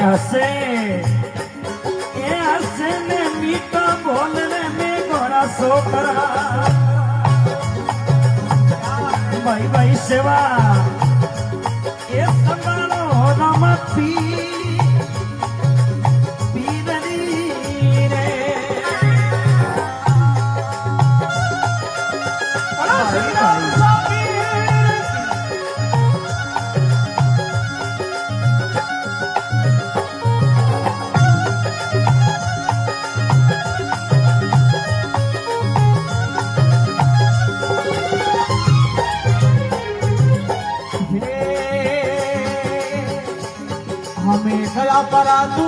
हसे ने मीठा बोलने में गोरा सोकरा भाई भाई सेवा ये संभालो रमती हमें गया परा तू